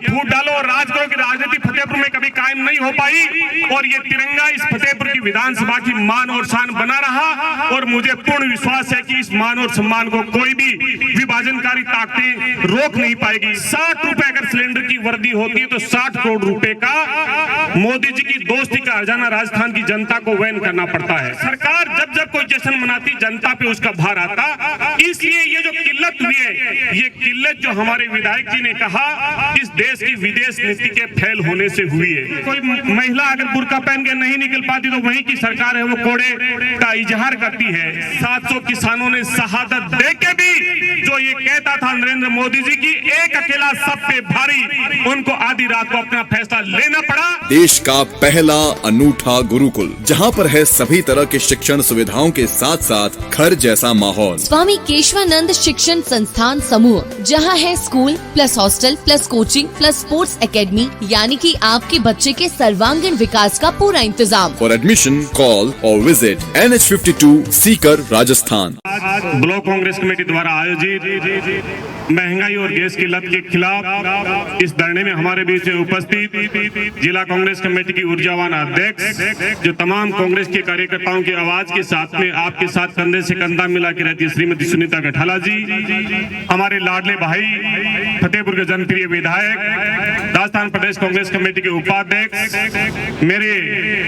फूट डालो और राज करो की राजनीति फतेहपुर में कभी कायम नहीं हो पाई और ये तिरंगा इस फतेहपुर की विधानसभा की मान और शान बना रहा और मुझे पूर्ण विश्वास है कि इस मान और सम्मान को कोई भी विभाजनकारी ताकतें रोक नहीं पाएगी। 60 रुपए अगर सिलेंडर की वर्दी होती है तो 60 करोड़ रुपए का मोदी जी की दोस्ती का हर्जाना राजस्थान की जनता को वहन करना पड़ता है। सरकार जब जब कोई जश्न मनाती जनता पे उसका भार आता, इसलिए ये जो किल्लत हुई है ये किल्लत जो हमारे विधायक जी ने कहा इस देश की विदेश नीति के फेल होने से हुई है। कोई महिला अगर बुर्का पहन के नहीं निकल पाती तो वहीं की सरकार है वो कोड़े का इजहार करती है। 700 किसानों ने शहादत दे के भी जो ये कहता था नरेंद्र मोदी जी की एक अकेला सब पे भारी, उनको आधी रात को अपना फैसला लेना पड़ा। देश का पहला अनूठा गुरुकुल जहां पर है सभी तरह के शिक्षण सुविधाओं के साथ साथ घर जैसा माहौल। स्वामी केशवानंद शिक्षण संस्थान समूह, जहां है school plus hostel plus coaching plus sports academy, यानी कि आपके बच्चे के सर्वांगीण विकास का पूरा इंतजाम। फॉर एडमिशन कॉल और visit NH52 Sikar Rajasthan. Block Congress committee द्वारा आयोजित महंगाई और गैस की लत के खिलाफ इस धरने में हमारे बीच में उपस्थित जिला कांग्रेस कमेटी की ऊर्जावान अध्यक्ष, जो तमाम कांग्रेस के कार्यकर्ताओं की आवाज के साथ में आपके साथ कंधे से कंधा मिला के रहती है, श्रीमती सुनीता गठाला जी, हमारे लाडले भाई फतेहपुर के जनप्रिय विधायक, राजस्थान प्रदेश कांग्रेस कमेटी के उपाध्यक्ष मेरे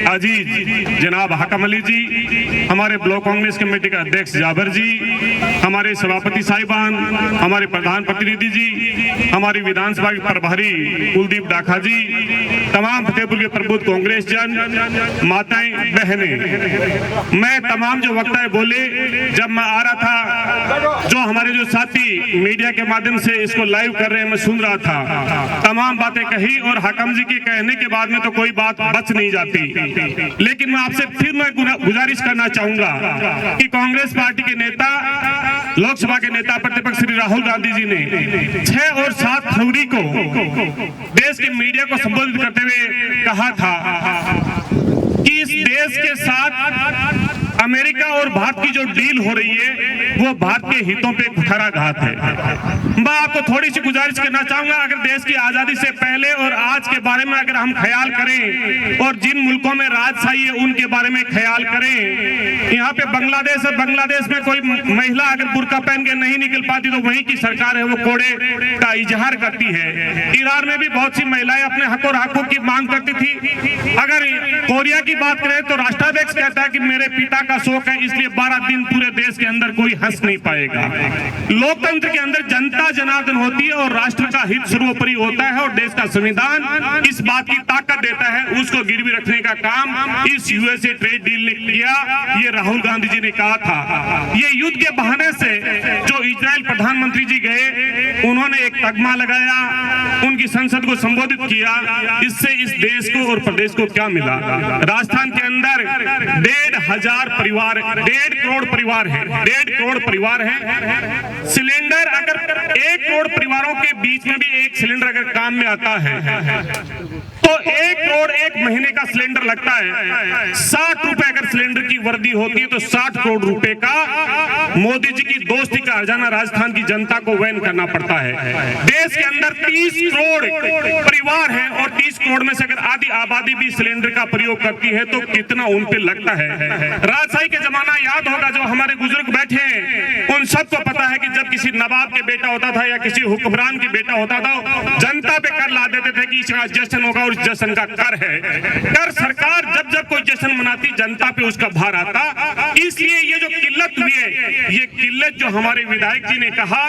अजीज जनाब हकम अली जी, हमारे ब्लॉक कांग्रेस कमेटी के अध्यक्ष जाबर जी, हमारे सभापति साहिबान, हमारे प्रधान प्रतिनिधि जी, हमारी विधानसभा के प्रभारी कुलदीप डाखा जी, तमाम फतेहपुर के प्रबुद्ध कांग्रेस जन, माताएं बहनें, मैं तमाम जो वक्ता बोले जब मैं आ रहा था, जो हमारे जो साथी मीडिया के माध्यम से इसको लाइव कर रहे हैं, मैं सुन रहा था, तमाम बातें कही और हकम जी के कहने के बाद में तो कोई बात बच नहीं जाती। लेकिन मैं आपसे फिर मैं गुजारिश करना चाहूंगा कि कांग्रेस पार्टी के नेता, लोकसभा के नेता प्रतिपक्ष श्री राहुल गांधी जी ने 6 और 7 फरवरी को देश के मीडिया को संबोधित करते हुए कहा था कि इस देश के साथ अमेरिका और भारत की जो डील हो रही है वो भारत के हितों पे कुठाराघात है। मैं आपको थोड़ी सी गुजारिश करना चाहूंगा, अगर देश की आजादी से पहले और आज के बारे में अगर हम ख्याल करें और जिन मुल्कों में राजशाही है उनके बारे में ख्याल करें, यहाँ पे बांग्लादेश है, बांग्लादेश में कोई महिला अगर बुर्का पहन के नहीं निकल पाती तो वहीं की सरकार है वो कोड़े का इजहार करती है। ईरान में भी बहुत सी महिलाएं अपने हक और हकों की मांग करती थी। अगर कोरिया की बात करें तो राष्ट्राध्यक्ष कहता है कि मेरे पिता का शोक है, इसलिए 12 दिन पूरे देश के अंदर कोई हंस नहीं पाएगा। लोकतंत्र के अंदर जनता जनार्दन होती है और राष्ट्र का हित सर्वोपरि होता है और देश का संविधान इस बात की ताकत देता है, उसको गिरवी रखने का काम इस यूएसए ट्रेड डील ने किया। ये राहुल गांधी जी ने कहा था। ये युद्ध के बहाने से जो इजराइल प्रधानमंत्री जी गए, उन्होंने एक तगमा लगाया, उनकी संसद को संबोधित किया, इससे इस देश को और प्रदेश को क्या मिला? राजस्थान के अंदर 1,500 परिवार, 1.5 करोड़ परिवार है, 1.5 करोड़ परिवार है। सिलेंडर अगर 1 करोड़ परिवारों के बीच में भी एक सिलेंडर अगर काम में आता है तो 1 करोड़ एक महीने का सिलेंडर लगता है। 60 रुपए अगर सिलेंडर की वर्दी होती है तो 60 करोड़ रुपए का मोदी जी की दोस्ती का हर्जाना राजस्थान की जनता को वहन करना पड़ता है। देश के अंदर 30 करोड़ परिवार है और 30 करोड़ में से अगर आधी आबादी भी सिलेंडर का प्रयोग करती है तो कितना उन पे लगता है। राजशाही के जमाना याद होगा, जो हमारे बुजुर्ग बैठे हैं उन सबको पता है कि जब किसी नवाब के बेटा होता था या किसी हुक्मरान के बेटा होता था, जनता पे कर ला देते थे कि इसका जश्न होगा और इस जश्न का कर है। कर सरकार जब जब कोई जश्न मनाती जनता पे उसका भार आता, इसलिए ये जो किल्लत हुई है ये किल्लत जो हमारे विधायक जी ने कहा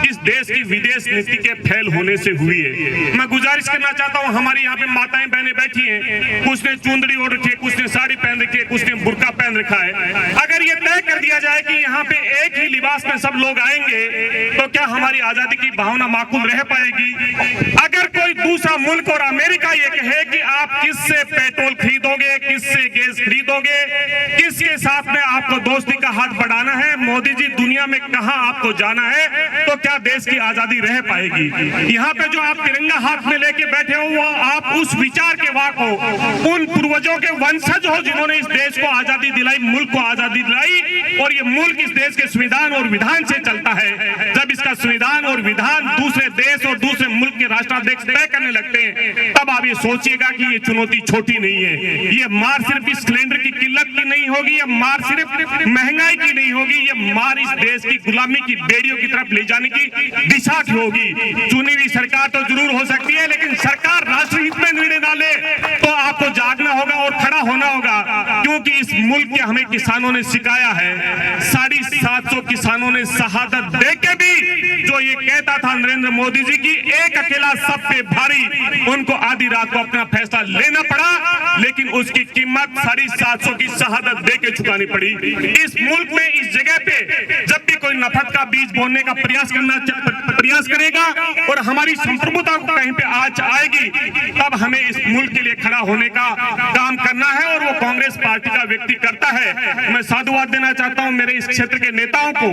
इस देश की विदेश नीति के फेल होने से हुई है। मैं गुजारिश करना चाहता हूँ, हमारी यहाँ पे माताएं बहनें बैठी हैं, कुछ ने चुंदड़ी ओढ़ रखी है, कुछ ने साड़ी पहन रखी है, कुछ ने बुर्का पहन रखा है। अगर ये तय कर दिया जाए कि यहाँ पे एक ही लिबास में सब लोग आएंगे तो क्या हमारी आजादी की भावना माकूल रह पाएगी? अगर कोई दूसरा मुल्क और अमेरिका ये कहे कि आप किससे पेट्रोल खरीदोगे, किससे गैस खरीदोगे, किसके साथ में आपको दोस्ती का हाथ बढ़ाना है, मोदी जी दुनिया में कहां आपको जाना है, तो क्या देश की आजादी रह पाएगी? यहाँ पे जो आप तिरंगा हाथ में लेके बैठे हो वो आप उस विचार के वाक हो, उन पूर्वजों के वंशज हो जिन्होंने इस देश को आजादी दिलाई, मुल्क को आजादी दिलाई, और ये मुल्क इस देश के संविधान और विधान से चलता है। जब इस का संविधान और विधान दूसरे देश और दूसरे मुल्क के राष्ट्राध्यक्ष तय करने लगते हैं, तब आप ये सोचिएगा कि ये चुनौती छोटी नहीं है। ये मार सिर्फ इस सिलेंडर की किल्लत की नहीं होगी, ये मार सिर्फ महंगाई की नहीं होगी, ये मार इस देश की गुलामी की बेड़ियों की तरफ ले जाने की दिशा की होगी। चुनी हुई सरकार तो जरूर हो सकती है, लेकिन सरकार राष्ट्रहित में निर्णय ना ले तो आपको जागना होगा और खड़ा होना होगा, क्योंकि इस मुल्क के हमें किसानों ने सिखाया है। 750 किसानों ने शहादत देके भी जो ये कहता था नरेंद्र मोदी जी की एक अकेला सब पे भारी, उनको आधी रात को अपना फैसला लेना पड़ा, लेकिन उसकी कीमत 750 की शहादत देके चुकानी पड़ी। इस मुल्क में इस जगह पे जब भी कोई नफरत का बीज बोने का प्रयास करेगा और हमारी संप्रभुता को कहीं पे आज आएगी, तब हमें इस मुल्क के लिए खड़ा होने का काम करना है, और वो कांग्रेस पार्टी का व्यक्ति करता है। मैं साधुवाद देना चाहता हूं मेरे इस क्षेत्र के नेताओं को,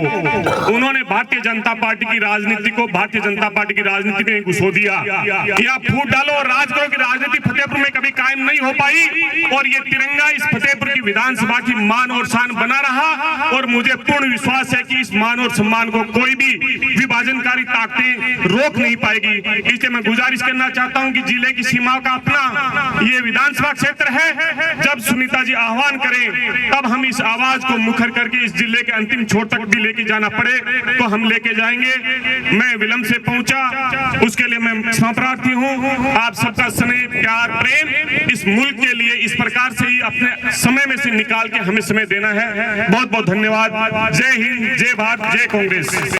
उन्होंने भारतीय जनता पार्टी की राजनीति को भारतीय जनता पार्टी की राजनीति में घुसो दिया। या फूट डालो और राज करो की राजनीति फतेहपुर में कभी कायम नहीं हो पाई, और ये तिरंगा इस फतेहपुर की विधानसभा की मान और शान बना रहा, और मुझे पूर्ण विश्वास है कि इस मान और सम्मान को कोई भी विभाजनकारी ताकतें रोक नहीं पाएगी। इसलिए मैं गुजारिश करना चाहता हूं कि जिले की सीमाओं का अपना ये विधानसभा क्षेत्र है, जब सुनीता जी आह्वान करें तब हम इस आवाज को मुखर करके इस जिले के अंतिम छोर तक भी लेके जाना पड़े तो हम लेके जाएंगे। मैं विलंब से पहुंचा, उसके लिए मैं क्षमा प्रार्थी हूं। आप सबका स्नेह प्यार प्रेम इस मुल्क के लिए इस प्रकार से ही अपने समय में से निकाल के हमें समय देना है। बहुत बहुत धन्यवाद। जय हिंद, जय भारत, जय कांग्रेस।